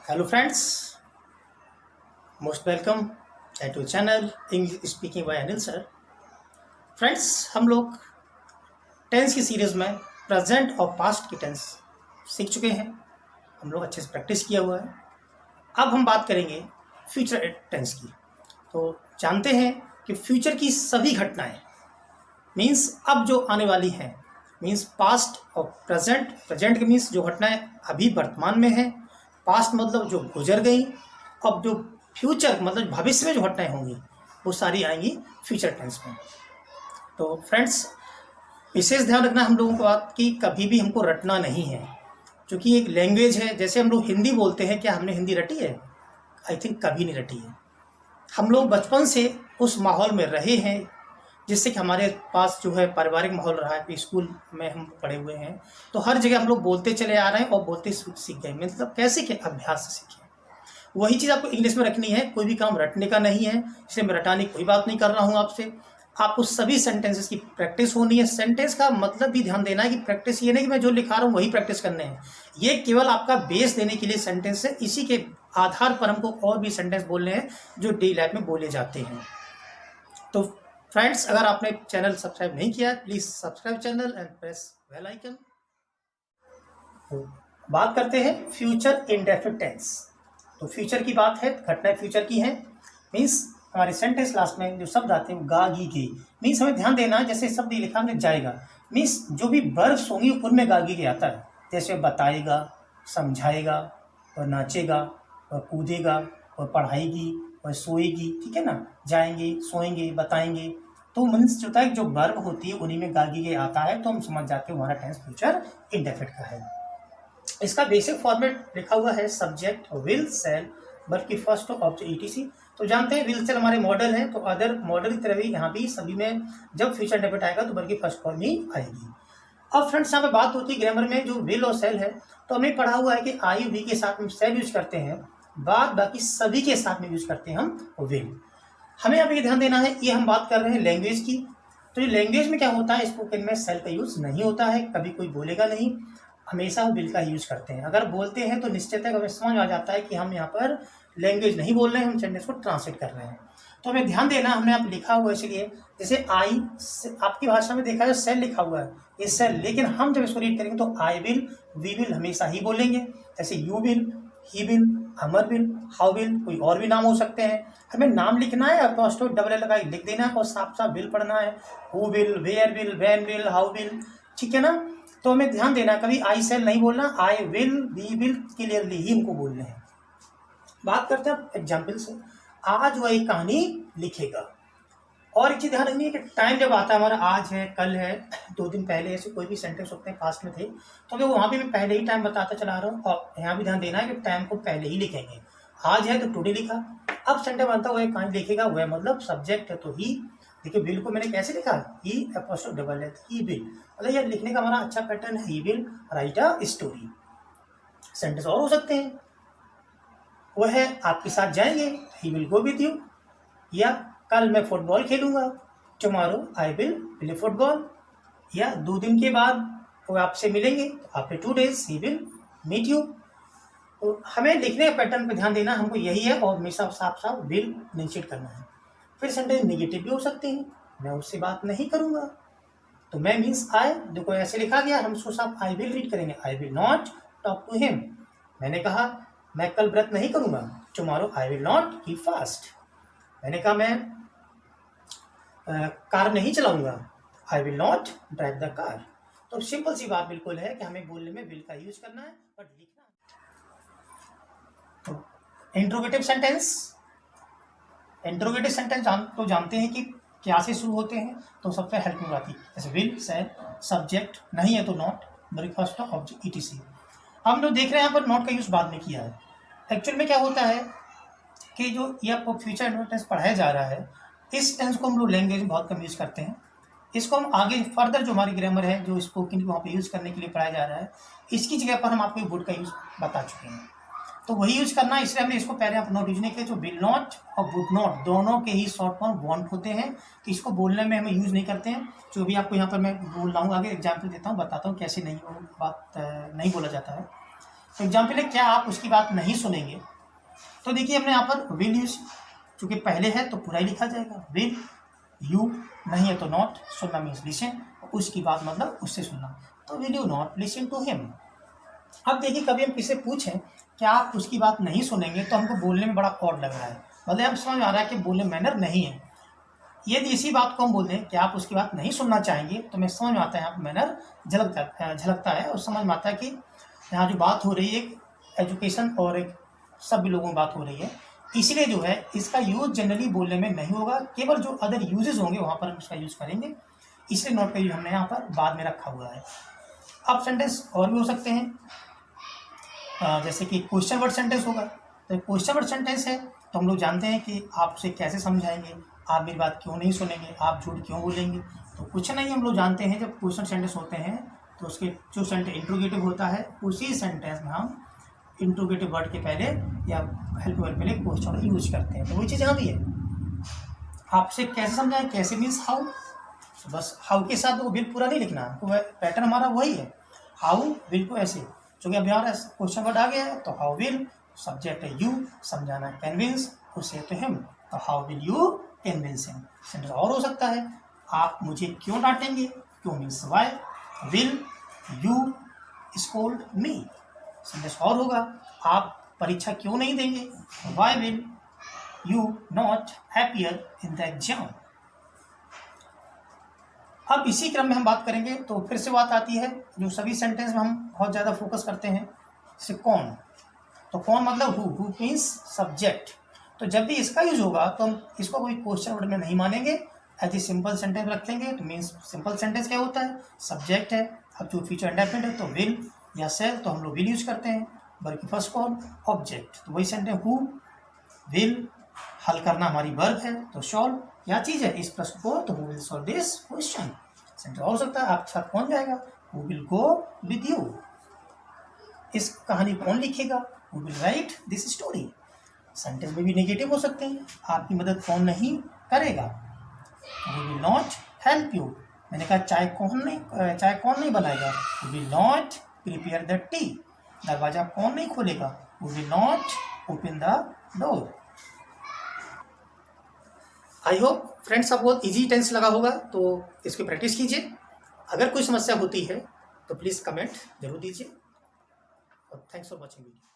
Hello friends, most welcome at your channel English speaking by Anil sir. Friends, हम लोग tense की series में present और पास्ट की टेंस सीख चुके हैं। हम लोग अच्छे से प्रैक्टिस किया हुआ है। अब हम बात करेंगे फ्यूचर टेंस की। तो जानते हैं कि फ्यूचर की सभी घटनाएं मीन्स अब जो आने वाली हैं, मीन्स पास्ट और प्रेजेंट। प्रेजेंट के मीन्स जो घटनाएं अभी वर्तमान में हैं, पास्ट मतलब जो गुजर गई, अब जो फ्यूचर मतलब भविष्य में जो घटनाएं होंगी वो सारी आएंगी फ्यूचर टेंस में। तो फ्रेंड्स, विशेष ध्यान रखना हम लोगों को बात की कभी भी हमको रटना नहीं है, क्योंकि एक लैंग्वेज है। जैसे हम लोग हिंदी बोलते हैं, क्या हमने हिंदी रटी है? आई थिंक कभी नहीं रटी है। हम लोग बचपन से उस माहौल में रहे हैं जिससे कि हमारे पास जो है पारिवारिक माहौल रहा है। स्कूल में हम पढ़े हुए हैं तो हर जगह हम लोग बोलते चले आ रहे हैं और बोलते सीख गए। मतलब कैसे के अभ्यास से सीखे। वही चीज़ आपको इंग्लिश में रखनी है। कोई भी काम रटने का नहीं है, इसलिए मैं रटाने की कोई बात नहीं कर रहा हूँ आपसे। आपको सभी सेंटेंसेस की प्रैक्टिस होनी है। सेंटेंस का मतलब भी ध्यान देना है कि प्रैक्टिस ये नहीं कि मैं जो लिखा रहा हूँ वही प्रैक्टिस करने हैं। ये केवल आपका बेस देने के लिए सेंटेंस है। इसी के आधार पर हमको और भी सेंटेंस बोलने हैं जो डेली लाइफ में बोले जाते हैं। तो फ्रेंड्स, अगर आपने चैनल सब्सक्राइब नहीं किया है, please subscribe channel and press bell icon. बात करते हैं फ्यूचर इंडेफिनिट टेंस। तो फ्यूचर की बात है, घटनाएं फ्यूचर की हैं। मीन्स हमारे सेंटेंस लास्ट में जो शब्द आते हैं गा गी गई, मीन्स हमें ध्यान देना है। जैसे शब्द लिखा हमने जाएगा, मीन्स जो भी वर्ब्स होंगी उनमें गा गी गई आता है। जैसे बताएगा, समझाएगा, और नाचेगा, और कूदेगा, और पढ़ाएगी, और सोएगी। ठीक है ना, जाएंगे, सोएंगे, बताएंगे। तो मीन्स जो होता है जो वर्ब होती है उन्हीं में गागी के आता है, तो हम समझ जाते हैं हमारा टेंस फ्यूचर इंडेफिनिट का है। इसका बेसिक फॉर्मेट लिखा हुआ है सब्जेक्ट विल सेल वर्ब की फर्स्ट ऑब्जेक्ट ईटीसी। तो जानते हैं विल सेल हमारे मॉडल है, तो अदर मॉडल की तरह ही यहाँ भी सभी में जब फ्यूचर इंडेफिनिट आएगा तो वर्ब की फर्स्ट फॉर्म ही आएगी। अब फ्रेंड्स, यहाँ पे बात होती है ग्रामर में जो विल और सेल है, तो हमने पढ़ा हुआ है कि आई वी के साथ में सेल यूज करते हैं, बाद बाकी सभी के साथ में यूज करते हैं हम विल। हमें यहाँ पे ध्यान देना है, ये हम बात कर रहे हैं लैंग्वेज की। तो ये लैंग्वेज में क्या होता है, स्पोकन में सेल का यूज नहीं होता है, कभी कोई बोलेगा नहीं, हमेशा विल का यूज करते हैं। अगर बोलते हैं तो निश्चित है हमें समझ आ जाता है कि हम यहाँ पर लैंग्वेज नहीं बोल रहे हैं, हम सेंटेंस को ट्रांसलेट कर रहे हैं। तो हमें ध्यान देना, हमने आप लिखा हुआ है इसलिए जैसे आई, आपकी भाषा में देखा है सेल लिखा हुआ है, ये सेल, लेकिन हम जब इसको रीड करेंगे तो आई विल, वी विल हमेशा ही बोलेंगे। जैसे you will, he will, Amar will, how will, कोई और भी नाम हो सकते हैं। हमें नाम लिखना है, अपोस्ट्रोफ डबल एल लगाई लिख देना है और साफ साफ विल पढ़ना है। Who will, where will, when will, how will. ठीक है ना, तो हमें ध्यान देना, कभी आई सेल नहीं बोलना, I will, we will clearly ही हमको बोलने हैं। बात करते हैं एग्जाम्पल से। आज वह एक कहानी लिखेगा। और एक चीज ध्यान रखनी है कि टाइम जब आता है हमारा, आज है, कल है, 2 दिन पहले, ऐसे कोई भी सेंटेंस होते हैं पास्ट में थे, तो अगर वहाँ भी मैं पहले ही टाइम बताता चला रहा हूँ। और यहाँ भी ध्यान देना है कि टाइम को पहले ही लिखेंगे। आज है तो टुडे लिखा। अब सेंटेंस बनता हुआ कहानी लिखेगा, वह मतलब सब्जेक्ट है तो ही। देखिए विल को मैंने कैसे लिखा, he apostrophe double L, he will. मतलब यह लिखने का हमारा अच्छा पैटर्न है, he will write a story. Sentence और हो सकते हैं, वह है आपके साथ जाएंगे, he will go with you. या कल मैं फुटबॉल खेलूंगा, tomorrow I will play football. या 2 दिन के बाद वो आपसे मिलेंगे, after 2 days he will meet you. तो हमें लिखने के पैटर्न पर ध्यान देना, हमको यही है, और हमेशा साफ साफ विल इनिशिएट करना है। फिर सेंटेंस नेगेटिव भी हो सकते हैं, मैं उससे बात नहीं करूंगा, तो मैं मीन्स आई, देखो ऐसे लिखा गया, हम उसको साफ आई विल रीड करेंगे, I will not talk to him. मैंने कहा मैं कल व्रत नहीं करूंगा, tomorrow I will not keep fast. मैंने कहा मैं कार नहीं चलाऊंगा, I will not drive the car. तो सिंपल सी बात बिल्कुल है कि हमें बोलने में विल का यूज करना है, बट लिखना। तो इंट्रोगेटिव सेंटेंस, इंट्रोगेटिव सेंटेंस तो जानते हैं कि क्या से शुरू होते हैं, तो सबसे हेल्पफुल आती है। जैसे विल, सेल, सब्जेक्ट, नहीं है तो नॉट, ब्रेकफास्ट ऑब्जेक्ट ईटीसी। हम लोग देख रहे हैं यहाँ पर नॉट का यूज बाद में किया है। एक्चुअल में क्या होता है कि जो ये आपको फ्यूचर टेंस पढ़ाया जा रहा है, इस टेंस को हम लोग लैंग्वेज में बहुत कम यूज करते हैं। इसको हम आगे फर्दर जो हमारी ग्रामर है, जो स्पोकन वहाँ पे यूज करने के लिए पढ़ाया जा रहा है, इसकी जगह पर हम आपको वुड का यूज बता चुके हैं, तो वही यूज करना है। इसलिए हमने इसको पहले आप नोट यूज नहीं किया। जो विल नॉट और वुड नॉट दोनों के ही शॉर्ट फॉर्म वांट होते हैं, तो इसको बोलने में हमें यूज नहीं करते हैं। जो भी आपको यहाँ पर मैं बोल रहा हूँ, आगे एग्जाम्पल देता हूँ, बताता हूँ कैसे नहीं बात नहीं बोला जाता है। तो एग्जाम्पल है क्या आप उसकी बात नहीं सुनेंगे, तो देखिए हमने यहाँ पर विल यूज, चूंकि पहले है तो पूरा ही लिखा जाएगा, विल यू, नहीं है तो नॉट, सुनना मीन्स लिसन, उसकी बात मतलब उससे सुनना, तो will you not listen to him. अब देखिए कभी हम किसी पूछें कि आप उसकी बात नहीं सुनेंगे तो हमको बोलने में बड़ा ऑड लग रहा है, मतलब हम समझ में आ रहा है कि बोलने मैनर नहीं है। यदि इसी बात को हम बोल दें कि आप उसकी बात नहीं सुनना चाहेंगे तो मैं समझ में आता है यहाँ पर मैनर झलकता है और समझ में आता है कि यहाँ जो बात हो रही है एक एजुकेशन और एक सभी लोगों में बात हो रही है, इसलिए जो है इसका यूज जनरली बोलने में नहीं होगा, केवल जो अदर यूजेस होंगे वहाँ पर हम इसका यूज करेंगे, इसलिए नॉट का यूज हमने यहाँ पर बाद में रखा हुआ है। अब सेंटेंस और भी हो सकते हैं, जैसे कि क्वेश्चन वर्ड सेंटेंस होगा, तो क्वेश्चन वर्ड सेंटेंस है तो हम लोग जानते हैं कि आप उसे कैसे समझाएंगे, आप मेरी बात क्यों नहीं सुनेंगे, आप झूठ क्यों बोलेंगे, तो कुछ नहीं, हम लोग जानते हैं जब क्वेश्चन सेंटेंस होते हैं तो उसके जो सेंटेंस इंट्रोगेटिव होता है उसी सेंटेंस में हम इंट्रोगेटिव वर्ड के पहले या हेल्प वर्ड पहले क्वेश्चन यूज करते हैं, तो वही चीज़ यहाँ भी है। आपसे कैसे समझाएं, कैसे मीन्स हाउ, बस हाउ के साथ वो विल पूरा नहीं लिखना, पैटर्न हमारा वही है, हाउ विल को ऐसे, क्योंकि अब यहाँ क्वेश्चन वर्ड आ गया है तो हाउ विल, सब्जेक्ट है यू, समझाना कन्विंस, उसे तो हिम, तो how will you convince him. Sentence और हो सकता है, आप मुझे क्यों डांटेंगे, क्यों means why, will you scold me. Sentence और होगा, आप परीक्षा क्यों नहीं देंगे, why will you not appear in the exam. अब इसी क्रम में हम बात करेंगे, तो फिर से बात आती है जो सभी सेंटेंस में हम बहुत ज़्यादा फोकस करते हैं, जैसे कौन, तो कौन मतलब हु मीन्स सब्जेक्ट, तो जब भी इसका यूज होगा तो हम इसको कोई क्वेश्चन वर्ड में नहीं मानेंगे, एज ए सिंपल सेंटेंस रखेंगे, तो मीन्स सिंपल सेंटेंस क्या होता है, सब्जेक्ट है, अब जो फ्यूचर इंडेफिनिट है तो विल या सेल, तो हम लोग विल यूज करते हैं, बल्कि फर्स्ट कौन ऑब्जेक्ट, तो वही सेंटेंस हु विल, हल करना हमारी वर्ब है तो सॉल्व क्या चीज़ है इस प्रश्न को, तो who will solve this question. Sentence हो सकता है आपके साथ कौन जाएगा, who will go with you, इस कहानी कौन लिखेगा, who will write this story. Sentence में भी नेगेटिव हो सकते हैं, आपकी मदद कौन नहीं करेगा, who will not help you, मैंने कहा चाय कौन नहीं बनाएगा, who will not prepare the T, दरवाजा कौन नहीं खोलेगा, who will not open the door. I hope friends आपको बहुत इजी टेंस लगा होगा, तो इसकी प्रैक्टिस कीजिए, अगर कोई समस्या होती है तो प्लीज़ कमेंट जरूर दीजिए, और थैंक्स फॉर वॉचिंग वीडियो।